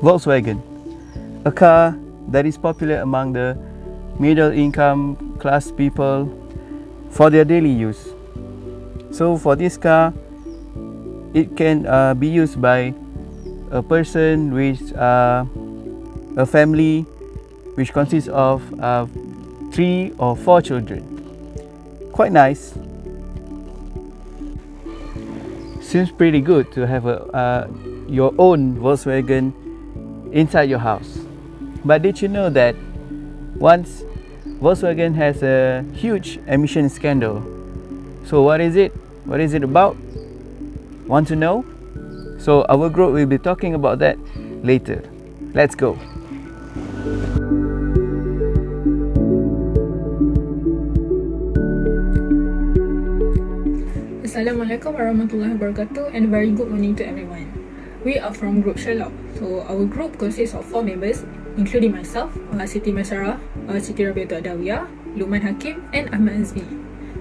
Volkswagen, a car that is popular among the middle income class people for their daily use. So for this car, it can be used by a person with a family which consists of 3 or 4 children. Quite nice. Seems pretty good to have your own Volkswagen inside your house. But did you know that once Volkswagen has a huge emission scandal? So what is it? What is it about? Want to know? So our group will be talking about that later. Let's go. Assalamualaikum warahmatullahi wabarakatuh, and very good morning to everyone. We are from group Sherlock. So our group consists of 4 members, including myself, Siti Maisarah, Siti Rabi'atul Adawiyah, Luqman Hakim, and Ahmad Hazmi.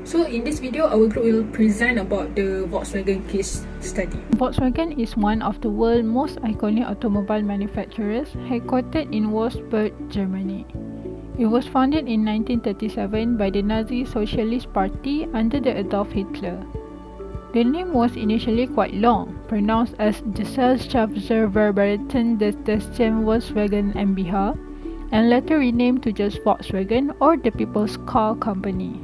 So in this video, our group will present about the Volkswagen case study. Volkswagen is one of the world's most iconic automobile manufacturers, headquartered in Wolfsburg, Germany. It was founded in 1937 by the Nazi Socialist Party under the Adolf Hitler. The name was initially quite long, pronounced as Gesellschaftsverwaltung des Deutschen Volkswagen MbH, and later renamed to just Volkswagen or the People's Car Company.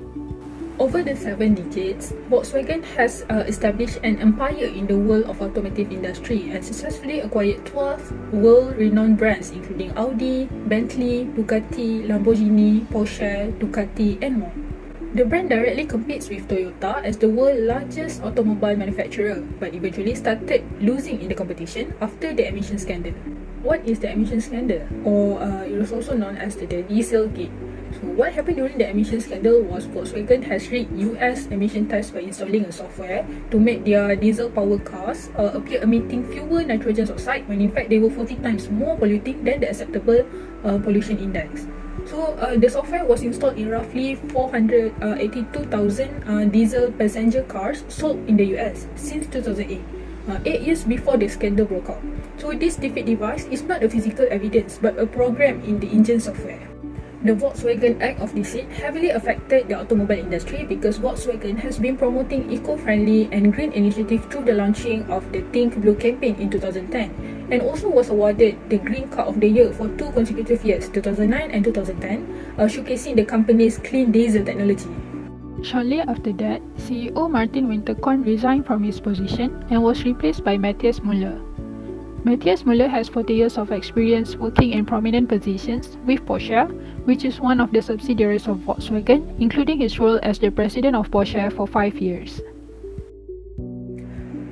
Over the 7 decades, Volkswagen has established an empire in the world of automotive industry and successfully acquired 12 world-renowned brands including Audi, Bentley, Bugatti, Lamborghini, Porsche, Ducati, and more. The brand directly competes with Toyota as the world's largest automobile manufacturer, but eventually started losing in the competition after the emission scandal. What is the emission scandal? Or it was also known as the Dieselgate. So what happened during the emission scandal was Volkswagen has rigged US emission tests by installing a software to make their diesel-powered cars appear emitting fewer nitrogen oxide when in fact they were 40 times more polluting than the acceptable pollution index. So the software was installed in roughly 482,000 diesel passenger cars sold in the US since 2008, 8 years before the scandal broke out. So this defeat device is not a physical evidence but a program in the engine software. The Volkswagen Act of Deceit heavily affected the automobile industry because Volkswagen has been promoting eco-friendly and green initiative through the launching of the Think Blue campaign in 2010, and also was awarded the Green Car of the Year for 2 consecutive years, 2009 and 2010, showcasing the company's clean diesel technology. Shortly after that, CEO Martin Winterkorn resigned from his position and was replaced by Matthias Müller. Matthias Müller has 40 years of experience working in prominent positions with Porsche, which is one of the subsidiaries of Volkswagen, including his role as the president of Porsche for 5 years.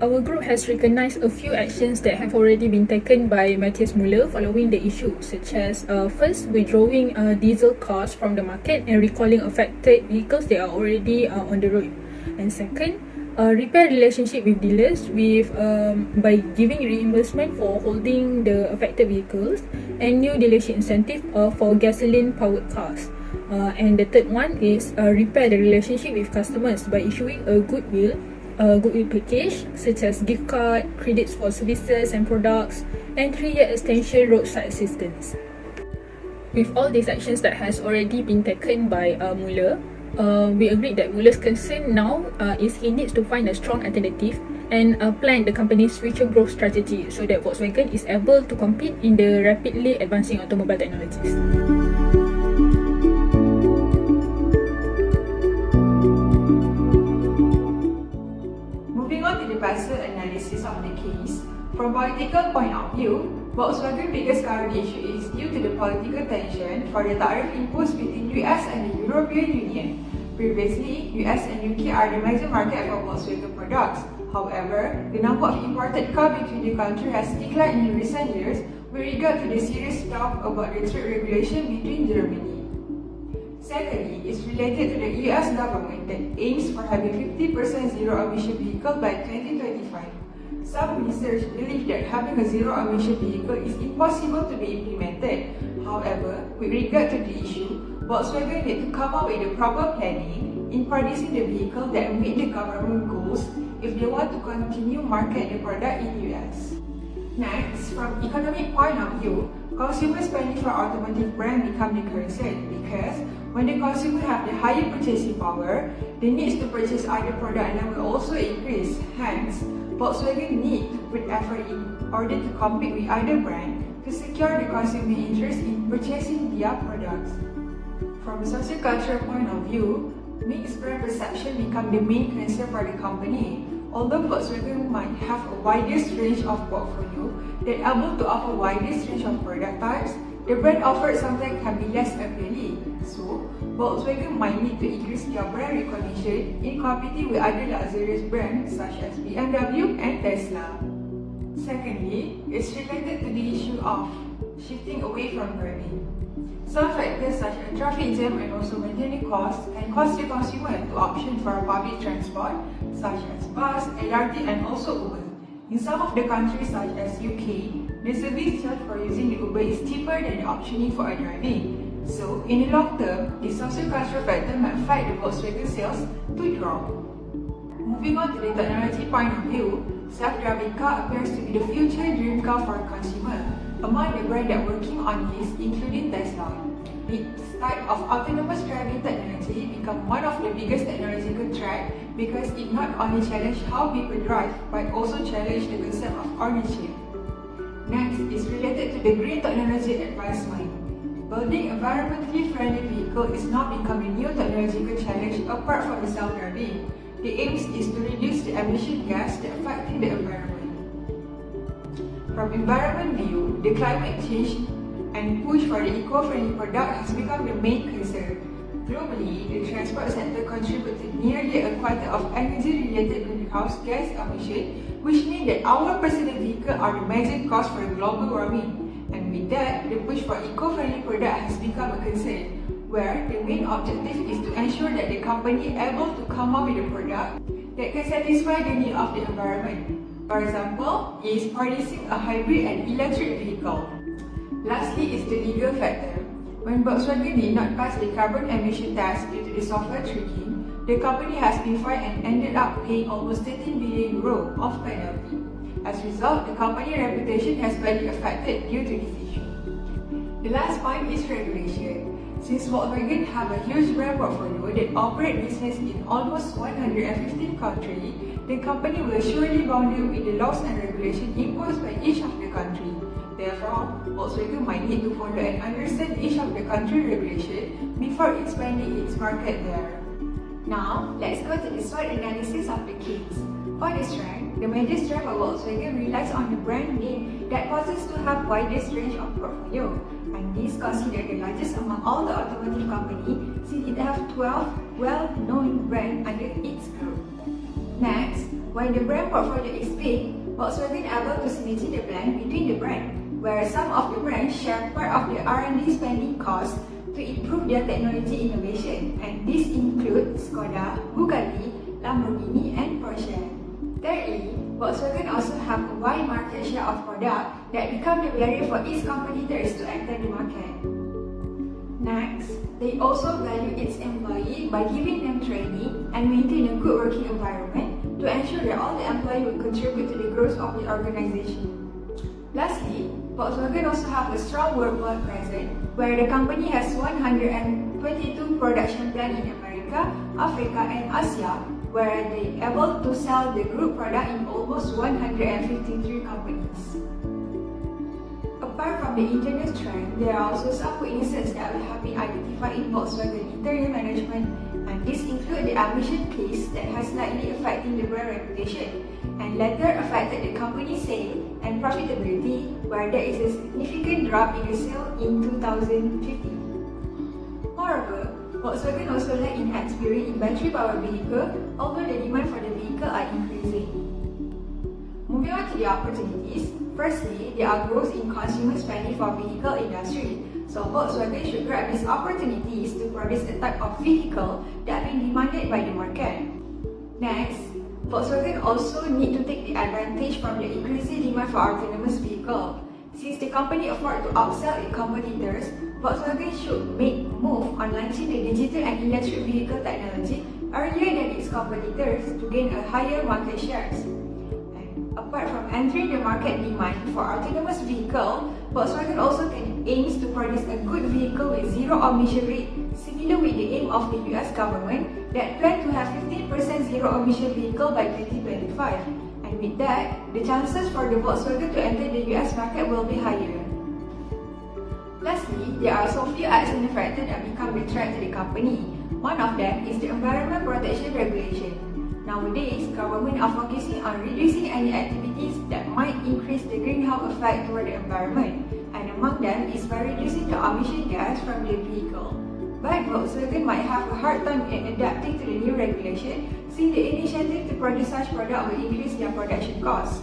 Our group has recognized a few actions that have already been taken by Matthias Müller following the issue, such as first, withdrawing diesel cars from the market and recalling affected vehicles that are already on the road, and second, repair relationship with dealers by giving reimbursement for holding the affected vehicles, and new dealership incentive for gasoline powered cars. And the third one is repair the relationship with customers by issuing a goodwill package such as gift card, credits for services and products, and 3-year extension roadside assistance. With all these actions that has already been taken by Müller, we agreed that Müller's concern now is he needs to find a strong alternative and plan the company's future growth strategy so that Volkswagen is able to compete in the rapidly advancing automobile technologies. Moving on to the partial analysis of the case, from political point of view, Volkswagen's biggest current issue is due to the political tension for the tariff imposed between US and the European Union. Previously, US and UK are the major market for Volkswagen products. However, the number of imported cars between the countries has declined in recent years with regard to the serious talk about the trade regulation between Germany. Secondly, it's related to the US government that aims for having 50% zero-emission vehicle by 2025. Some research believe that having a zero-emission vehicle is impossible to be implemented. However, with regard to the issue, Volkswagen need to come up with the proper planning in producing the vehicle that meet the government goals if they want to continue market the product in US. Next, from economic point of view, consumer spending for automotive brand become the concern because when the consumer have the higher purchasing power, the needs to purchase other product will also increase. Hence, Volkswagen need to put effort in order to compete with other brands to secure the consumer interest in purchasing their products. From a socio-cultural point of view, mixed brand perception become the main concern for the company. Although Volkswagen might have a widest range of portfolio that able to offer widest range of product types, the brand offered sometimes can be less appealing. So, Volkswagen might need to increase their brand recognition in competing with other luxurious brands such as BMW and Tesla. Secondly, it's related to the issue of shifting away from driving. Some factors such as traffic jam and also maintenance costs can cause the consumer to option for public transport such as bus, LRT and also Uber. In some of the countries such as UK, the service charge for using the Uber is cheaper than the optioning for a driving. So, in the long term, the socio-cultural factor might fight the Volkswagen sales to drop. Moving on to the technology point of view, self-driving car appears to be the future dream car for a consumer. Among the brands that are working on this, including Tesla. This type of autonomous driving technology become one of the biggest technological threats because it not only challenges how people drive, but also challenges the concept of ownership. Next is related to the green technology advancement. Building environmentally friendly vehicle is now becoming a new technological challenge apart from the self-driving. The aim is to reduce the emission gas that affecting the environment. From environment view, the climate change and push for the eco-friendly product has become the main concern. Globally, the transport sector contributes to nearly a quarter of energy-related greenhouse gas emission, which means that our personal vehicles are the major cause for global warming. And with that, the push for eco-friendly product has become a concern, where the main objective is to ensure that the company is able to come up with a product that can satisfy the need of the environment. For example, it is producing a hybrid and electric vehicle. Lastly is the legal factor. When Volkswagen did not pass the carbon emission test due to the software tricking, the company has been fined and ended up paying almost 13 billion euro of penalty. As a result, the company's reputation has badly affected due to this issue. The last point is regulation. Since Volkswagen have a huge brand portfolio that operates business in almost 115 countries, the company will surely bound with the laws and regulations imposed by each of the countries. Therefore, Volkswagen might need to follow and understand each of the country regulation before expanding its market there. Now, let's go to the SWOT analysis of the case. For the strength, the major strength of Volkswagen relies on the brand name that poses to have widest range of portfolio, and this considered the largest among all the automotive companies since it has 12 well-known brands under its group. Next, when the brand portfolio is big, Volkswagen able to synergy the blend between the brands, where some of the brands share part of the R&D spending costs to improve their technology innovation, and this includes Skoda, Bugatti, Lamborghini, and Porsche. Thirdly, Volkswagen also have a wide market share of products that become the barrier for its competitors to enter the market. Next, they also value its employees by giving them training and maintain a good working environment to ensure that all the employees will contribute to the growth of the organization. Lastly, Volkswagen also have a strong worldwide presence where the company has 122 production plants in America, Africa, and Asia, where they are able to sell the group product in almost 153 companies. Apart from the internal strength, there are also some weaknesses that have been identified in Volkswagen internal management, and this include the emission case that has slightly affected the brand reputation, and later affected the company's sales and profitability, where there is a significant drop in the sale in 2015. Moreover, Volkswagen also lack in experience in battery-powered vehicle, although the demand for the vehicle are increasing. Moving on to the opportunities, firstly, there are growth in consumer spending for vehicle industry, so Volkswagen should grab these opportunities to produce a type of vehicle that is demanded by the market. Next, Volkswagen also need to take the advantage from the increasing demand for autonomous vehicles. Since the company afford to upsell its competitors, Volkswagen should make move on launching the digital and electric vehicle technology earlier than its competitors to gain a higher market shares. And Apart from entering the market demand for autonomous vehicle, Volkswagen also aims to produce a good vehicle with zero emission rate, similar with the aim of the US government that plan to have 15% zero emission vehicle by 2025. And with that, the chances for the Volkswagen to enter the US market will be higher. Lastly, there are so few acts and factors that become the threat to the company. One of them is the Environment Protection Regulation. Nowadays, government are focusing on reducing any activities that might increase the greenhouse effect toward the environment, and among them is by reducing the emission gas from the vehicle. But Volkswagen might have a hard time in adapting to the new regulation, since the initiative to produce such product will increase their production costs.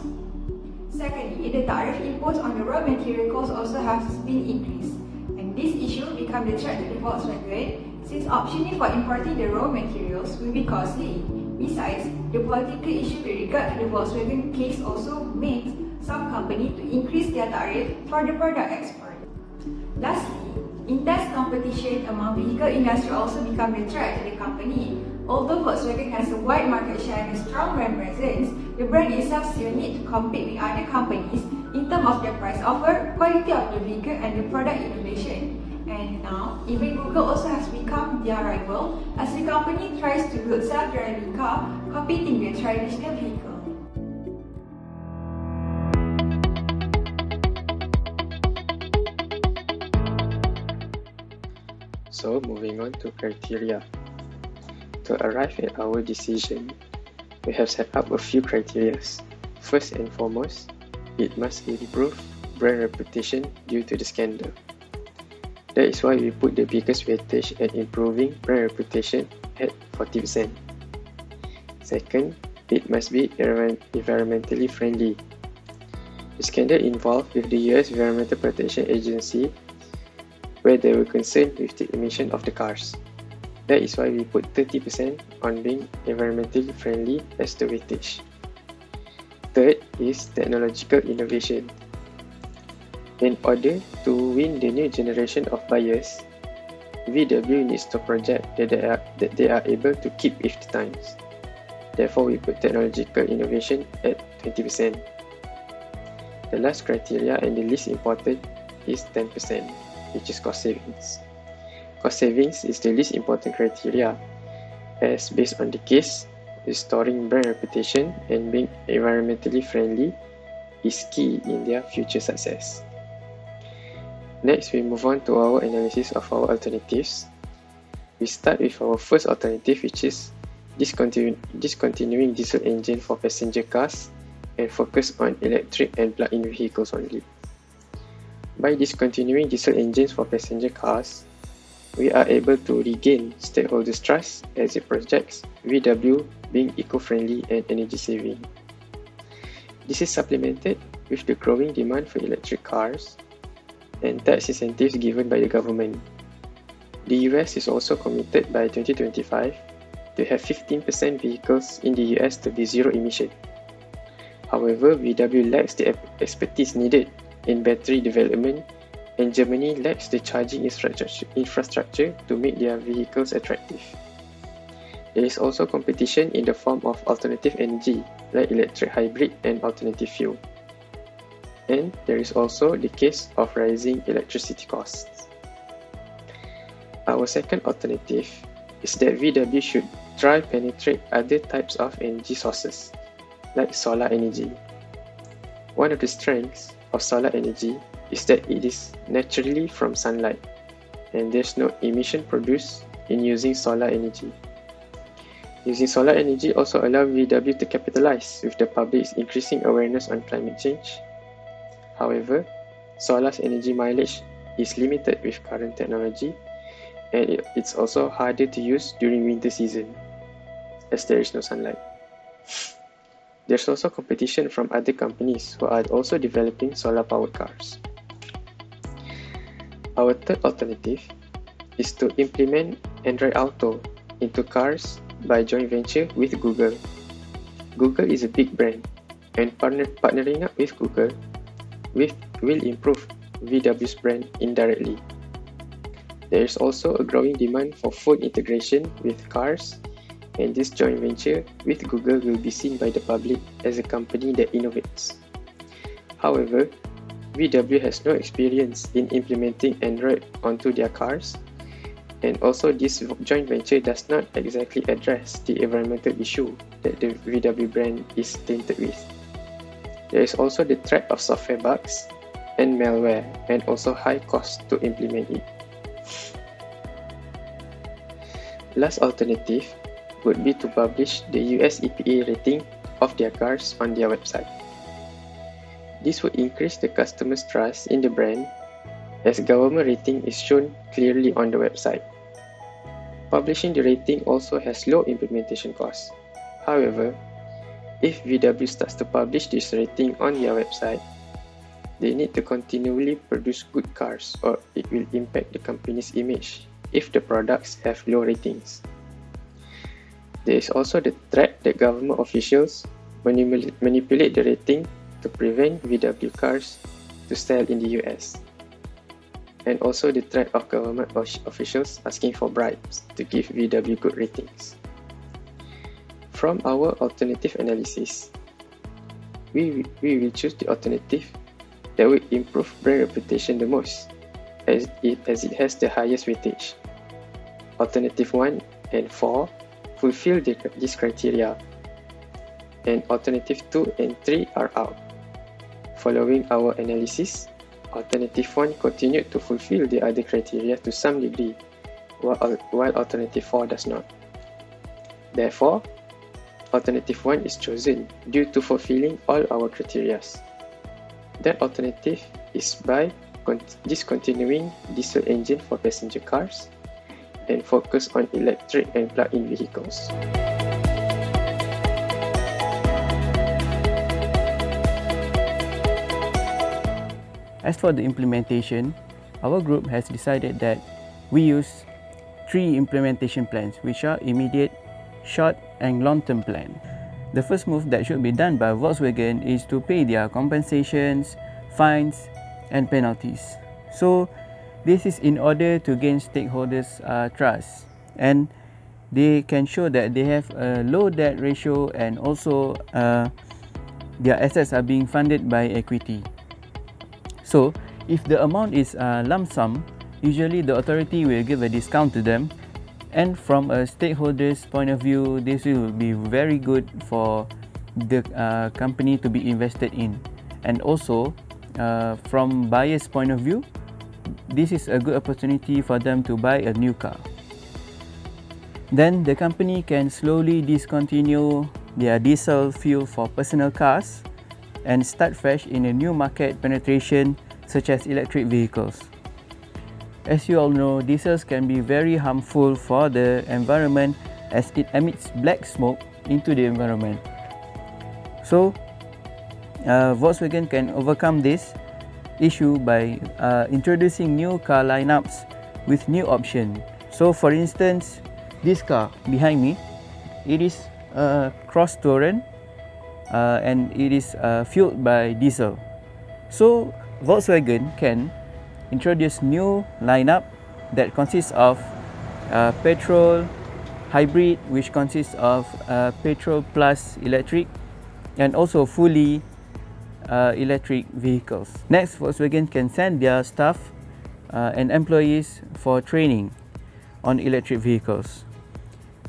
Secondly, the tariff imposed on the raw material costs also has been increased, and this issue become the threat to the Volkswagen, since optioning for importing the raw materials will be costly. Besides, the political issue with regard to the Volkswagen case also makes some companies to increase their tariff for the product export. Lastly, intense competition among vehicle industry also become a threat to the company. Although Volkswagen has a wide market share and a strong brand presence, the brand itself still need to compete with other companies in terms of their price offer, quality of the vehicle and the product innovation. And now, even Google also has become their rival as the company tries to build self-driving car competing with traditional vehicle. So moving on to criteria. To arrive at our decision, we have set up a few criteria. First and foremost, it must improve brand reputation due to the scandal. That is why we put the biggest weightage at improving brand reputation at 40%. Second, it must be environmentally friendly. The scandal involved with the US Environmental Protection Agency, where they were concerned with the emission of the cars. That is why we put 30% on being environmentally friendly as the weightage. Third is technological innovation. In order to win the new generation of buyers, VW needs to project that they are able to keep with the times. Therefore, we put technological innovation at 20%. The last criteria and the least important is 10%, which is cost savings. Cost savings is the least important criteria, as based on the case, restoring brand reputation and being environmentally friendly is key in their future success. Next, we move on to our analysis of our alternatives. We start with our first alternative, which is discontinuing diesel engine for passenger cars and focus on electric and plug-in vehicles only. By discontinuing diesel engines for passenger cars, we are able to regain stakeholders' trust as it projects VW being eco-friendly and energy-saving. This is supplemented with the growing demand for electric cars and tax incentives given by the government. The US is also committed by 2025 to have 15% vehicles in the US to be zero emission. However, VW lacks the expertise needed in battery development, and Germany lacks the charging infrastructure to make their vehicles attractive. There is also competition in the form of alternative energy like electric hybrid and alternative fuel. And there is also the case of rising electricity costs. Our second alternative is that VW should try penetrate other types of energy sources, like solar energy. One of the strengths of solar energy is that it is naturally from sunlight, and there's no emission produced in using solar energy. Using solar energy also allows VW to capitalize with the public's increasing awareness on climate change. However, solar's energy mileage is limited with current technology, and it's also harder to use during winter season, as there is no sunlight. There's also competition from other companies who are also developing solar-powered cars. Our third alternative is to implement Android Auto into cars by joint venture with Google. Google is a big brand, and partnering up with Google will improve VW's brand indirectly. There is also a growing demand for phone integration with cars, and this joint venture with Google will be seen by the public as a company that innovates. However, VW has no experience in implementing Android onto their cars, and also this joint venture does not exactly address the environmental issue that the VW brand is tainted with. There is also the threat of software bugs and malware, and also high cost to implement it. Last alternative would be to publish the US EPA rating of their cars on their website. This would increase the customer's trust in the brand, as government rating is shown clearly on the website. Publishing the rating also has low implementation costs. However, if VW starts to publish this rating on their website, they need to continually produce good cars, or it will impact the company's image if the products have low ratings. There is also the threat that government officials manipulate the rating to prevent VW cars to sell in the US. And also the threat of government officials asking for bribes to give VW good ratings. From our alternative analysis, we will choose the alternative that will improve brand reputation the most, as it has the highest weightage. Alternative 1 and 4 fulfill this criteria, and alternative 2 and 3 are out. Following our analysis, alternative 1 continued to fulfill the other criteria to some degree, while alternative 4 does not. Therefore, alternative 1 is chosen due to fulfilling all our criteria. That alternative is by discontinuing diesel engine for passenger cars and focus on electric and plug-in vehicles. As for the implementation, our group has decided that we use 3 implementation plans, which are immediate, short and long-term plan. The first move that should be done by Volkswagen is to pay their compensations, fines and penalties. So this is in order to gain stakeholders' trust, and they can show that they have a low debt ratio, and also their assets are being funded by equity. So if the amount is lump sum, usually the authority will give a discount to them, and from a stakeholder's point of view, this will be very good for the company to be invested in. And also from buyer's point of view, this is a good opportunity for them to buy a new car. Then the company can slowly discontinue their diesel fuel for personal cars and start fresh in a new market penetration such as electric vehicles. As you all know, diesels can be very harmful for the environment as it emits black smoke into the environment. So Volkswagen can overcome this issue by introducing new car lineups with new options. So for instance, this car behind me, it is a Cross Touran and it is fueled by diesel. So Volkswagen can introduce new lineup that consists of petrol, hybrid, which consists of petrol plus electric, and also fully electric vehicles. Next, Volkswagen can send their staff and employees for training on electric vehicles.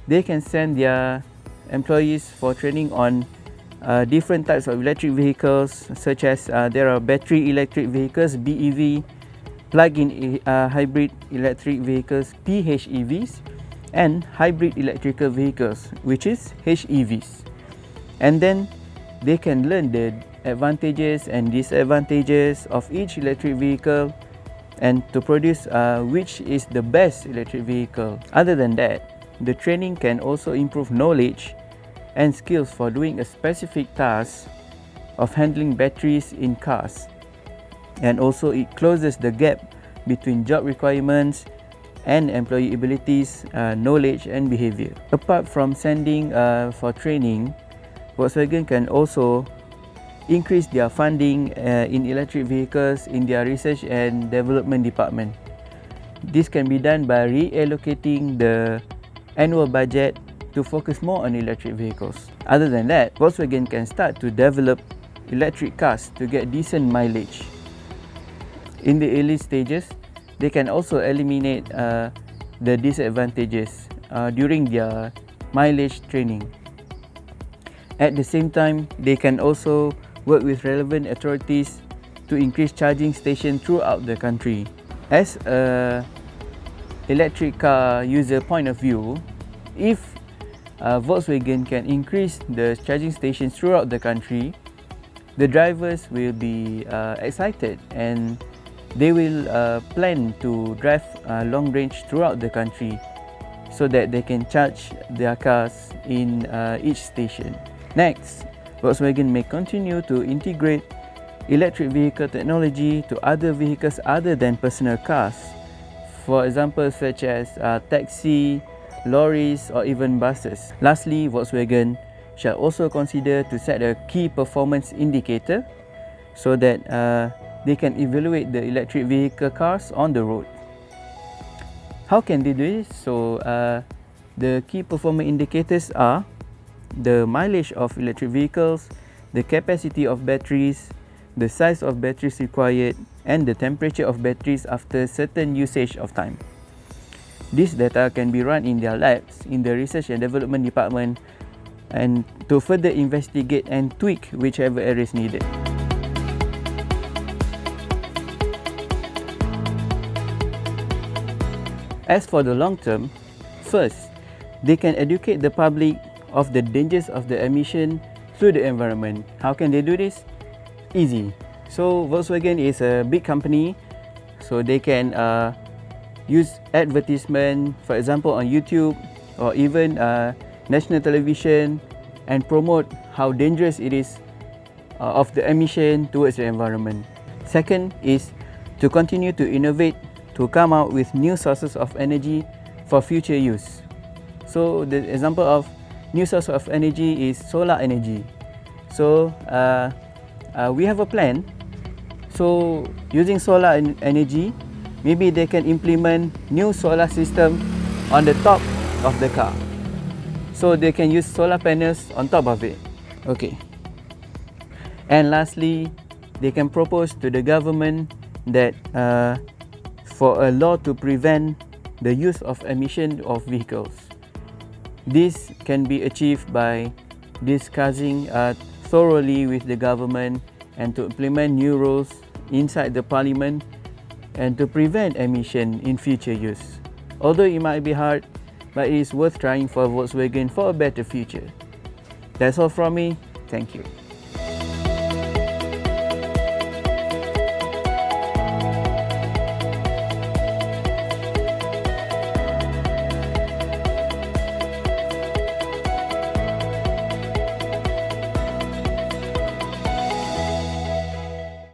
They can send their employees for training on different types of electric vehicles, such as there are battery electric vehicles, BEV, plug-in hybrid electric vehicles, PHEVs, and hybrid electrical vehicles, which is HEVs. And then they can learn the advantages and disadvantages of each electric vehicle and to produce which is the best electric vehicle. Other than that, the training can also improve knowledge and skills for doing a specific task of handling batteries in cars. And also it closes the gap between job requirements and employee abilities, knowledge and behavior. Apart from sending for training, Volkswagen can also increase their funding in electric vehicles in their research and development department. This can be done by reallocating the annual budget to focus more on electric vehicles. Other than that, Volkswagen can start to develop electric cars to get decent mileage. In the early stages, they can also eliminate the disadvantages during their mileage training. At the same time, they can also work with relevant authorities to increase charging stations throughout the country. As a electric car user point of view, if Volkswagen can increase the charging stations throughout the country, the drivers will be excited and they will plan to drive long range throughout the country so that they can charge their cars in each station. Next, Volkswagen may continue to integrate electric vehicle technology to other vehicles other than personal cars. For example, such as taxi, lorries or even buses. Lastly, Volkswagen shall also consider to set a key performance indicator so that they can evaluate the electric vehicle cars on the road. How can they do this? So the key performance indicators are the mileage of electric vehicles, the capacity of batteries, the size of batteries required, and the temperature of batteries after certain usage of time. This data can be run in their labs in the research and development department and to further investigate and tweak whichever areas needed. As for the long term, first, they can educate the public of the dangers of the emission through the environment. How can they do this? Easy. So Volkswagen is a big company, so they can use advertisement, for example on YouTube or even national television, and promote how dangerous it is of the emission towards the environment. Second is to continue to innovate to come out with new sources of energy for future use. So the example of new source of energy is solar energy. So we have a plan. So using solar energy, maybe they can implement new solar system on the top of the car. So they can use solar panels on top of it. Okay. And lastly, they can propose to the government that for a law to prevent the use of emission of vehicles. This can be achieved by discussing thoroughly with the government and to implement new rules inside the parliament and to prevent emission in future use. Although it might be hard, but it is worth trying for Volkswagen for a better future. That's all from me. Thank you.